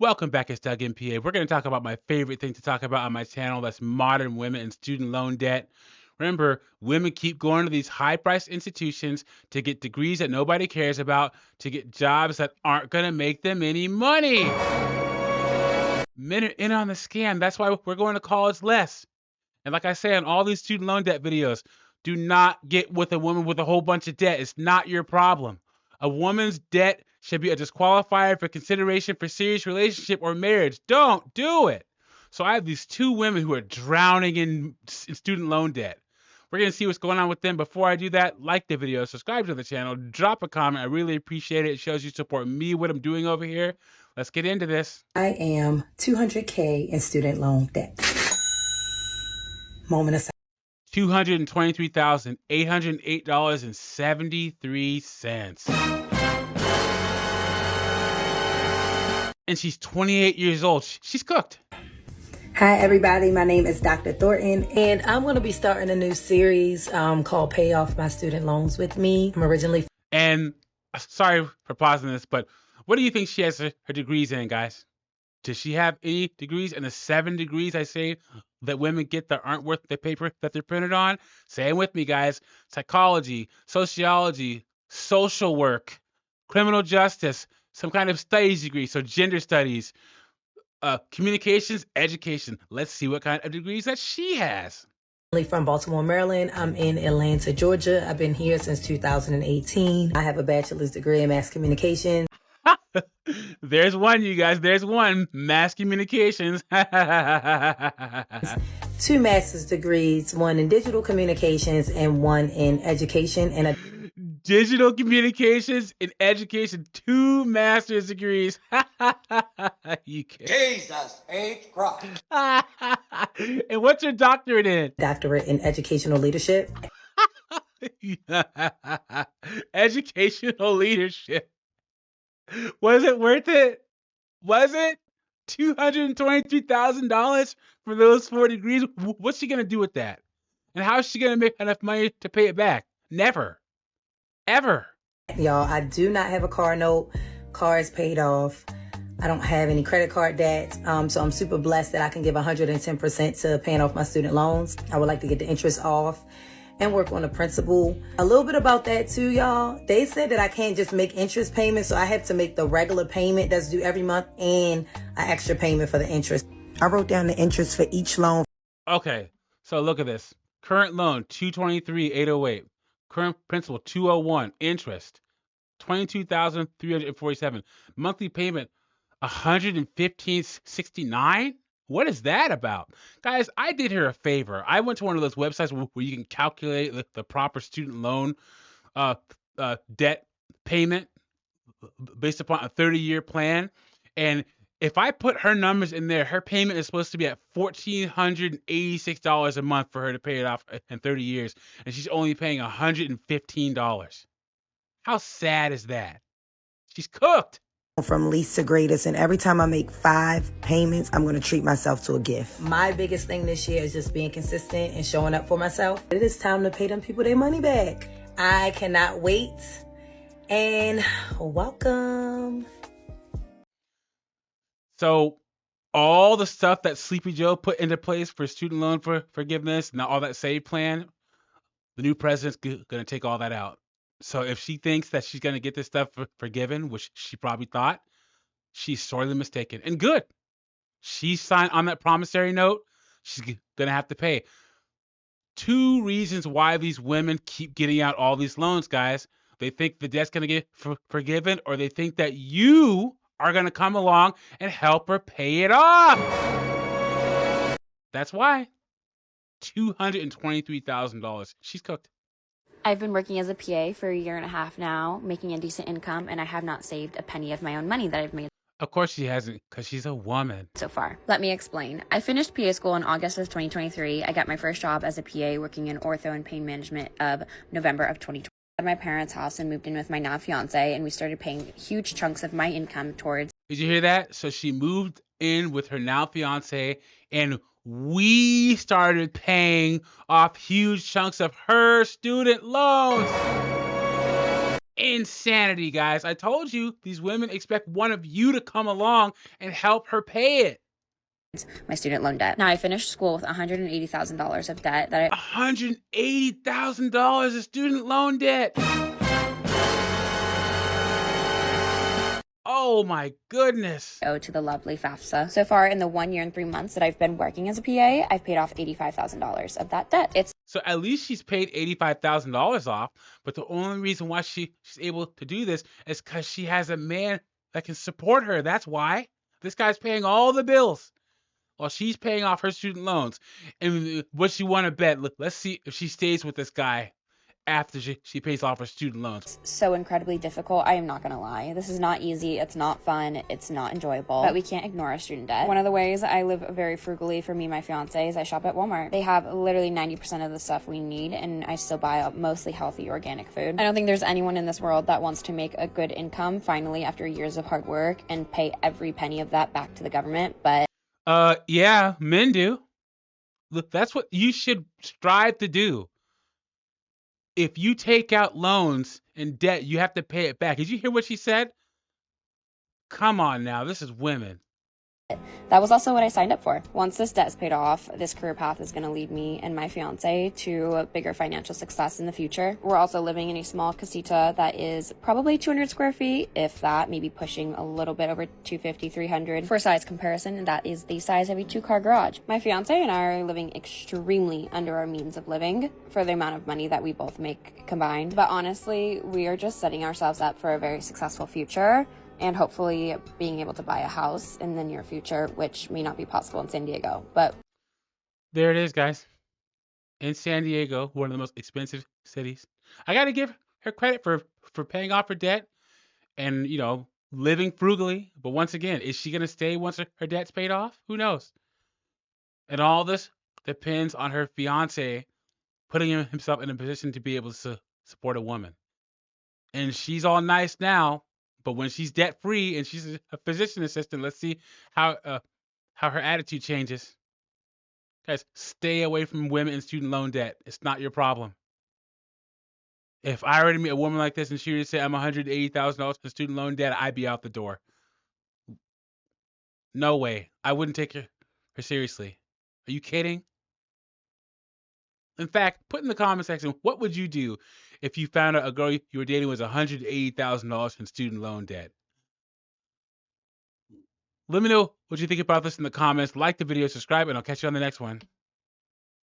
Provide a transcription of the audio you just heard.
Welcome back, it's Doug MPA. We're going to talk about my favorite thing to talk about on my channel. That's modern women and student loan debt. Remember, women keep going to these high-priced institutions to get degrees that nobody cares about, to get jobs that aren't going to make them any money. Men are in on the scam. That's why we're going to college less. And like I say on all these student loan debt videos, do not get with a woman with a whole bunch of debt. It's not your problem. A woman's debt should be a disqualifier for consideration for serious relationship or marriage. Don't do it. So I have these two women who are drowning in student loan debt. We're going to see what's going on with them. Before I do that, like the video, subscribe to the channel, drop a comment. I really appreciate it. It shows you support me, what I'm doing over here. Let's get into this. I am $200K in student loan debt. Moment of $223,808.73. And she's 28 years old. She's cooked. Hi, everybody. My name is Dr. Thornton, and I'm going to be starting a new series called Pay Off My Student Loans with Me. I'm originally... And sorry for pausing this, but what do you think she has her degrees in, guys? Does she have any degrees in the 7 degrees I say that women get that aren't worth the paper that they're printed on? Say it with me, guys. Psychology, sociology, social work, criminal justice, some kind of studies degree, so gender studies, communications, education. Let's see what kind of degrees that she has. From Baltimore, Maryland. I'm in Atlanta, Georgia. I've been here since 2018. I have a bachelor's degree in mass communication. There's one, you guys. There's one. Mass communications. 2 master's degrees, 1 in digital communications and 1 in education. And digital communications and education, 2 master's degrees. You can't. Jesus H. Christ. And what's your doctorate in? Doctorate in educational leadership. Educational leadership. Was it worth it? Was it? $223,000 for those 4 degrees? What's she going to do with that? And how is she going to make enough money to pay it back? Never. Ever. Y'all, I do not have a car note. Car is paid off. I don't have any credit card debt. So I'm super blessed that I can give 110% to paying off my student loans. I would like to get the interest off and work on the principal. A little bit about that too, y'all. They said that I can't just make interest payments, so I have to make the regular payment that's due every month and an extra payment for the interest. I wrote down the interest for each loan. Okay, so look at this. Current loan, $223,808. Current principal, $201. Interest, $22,347. Monthly payment, $115.69. What is that about? Guys, I did her a favor. I went to one of those websites where you can calculate the proper student loan debt payment based upon a 30-year plan. And if I put her numbers in there, her payment is supposed to be at $1,486 a month for her to pay it off in 30 years. And she's only paying $115. How sad is that? She's cooked. From least to greatest, and every time I make 5 payments, I'm going to treat myself to a gift. My biggest thing this year is just being consistent and showing up for myself. It is time to pay them people their money back. I cannot wait. And welcome. So all the stuff that Sleepy Joe put into place for student loan forgiveness, now all that SAVE plan, the new president's going to take all that out. So if she thinks that she's going to get this stuff forgiven, which she probably thought, she's sorely mistaken. And good. She signed on that promissory note. She's going to have to pay. 2 reasons why these women keep getting out all these loans, guys. They think the debt's going to get forgiven, or they think that you are going to come along and help her pay it off. That's why. $223,000. She's cooked. I've been working as a PA for a year and a half now, making a decent income, and I have not saved a penny of my own money that I've made Of course she hasn't, because she's a woman. so far. Let me explain. I finished PA school in August of 2023. I got my first job as a PA working in ortho and pain management of November of 2020. At my parents' house and moved in with my now fiance, and we started paying huge chunks of my income towards. Did you hear that? So she moved in with her now fiance, and we started paying off huge chunks of her student loans. Insanity, guys. I told you these women expect one of you to come along and help her pay it. My student loan debt. Now, I finished school with $180,000 of debt that $180,000 of student loan debt. Oh my goodness. I owe to the lovely FAFSA. So far, in the 1 year and 3 months that I've been working as a PA, I've paid off $85,000 of that debt. So at least she's paid $85,000 off, but the only reason why she's able to do this is because she has a man that can support her. That's why. This guy's paying all the bills while she's paying off her student loans. And what you want to bet? Let's see if she stays with this guy after she pays off her student loans. So incredibly difficult. I am not going to lie. This is not easy. It's not fun. It's not enjoyable. But we can't ignore our student debt. One of the ways I live very frugally for me and my fiance is I shop at Walmart. They have literally 90% of the stuff we need, and I still buy mostly healthy organic food. I don't think there's anyone in this world that wants to make a good income finally after years of hard work and pay every penny of that back to the government, but yeah, men do. Look, that's what you should strive to do. If you take out loans and debt, you have to pay it back. Did you hear what she said? Come on now, this is women. that was also what I signed up for. Once this debt is paid off, this career path is going to lead me and my fiance to bigger financial success in the future. We're also living in a small casita that is probably 200 square feet, if that, maybe pushing a little bit over 250, 300. For size comparison, that is the size of a 2-car garage. My fiance and I are living extremely under our means of living for the amount of money that we both make combined. But honestly, we are just setting ourselves up for a very successful future, and hopefully being able to buy a house in the near future, which may not be possible in San Diego. But there it is, guys. In San Diego, one of the most expensive cities. I got to give her credit for paying off her debt and, living frugally. But once again, is she going to stay once her debt's paid off? Who knows? And all this depends on her fiance putting himself in a position to be able to support a woman. And she's all nice now, but when she's debt free and she's a physician assistant, let's see how her attitude changes. Guys, stay away from women in student loan debt. It's not your problem. If I already meet a woman like this and she were to say I'm $180,000 in student loan debt, I'd be out the door. No way. I wouldn't take her seriously. Are you kidding? In fact, put in the comment section, what would you do if you found out a girl you were dating was $180,000 in student loan debt? Let me know what you think about this in the comments. Like the video, subscribe, and I'll catch you on the next one.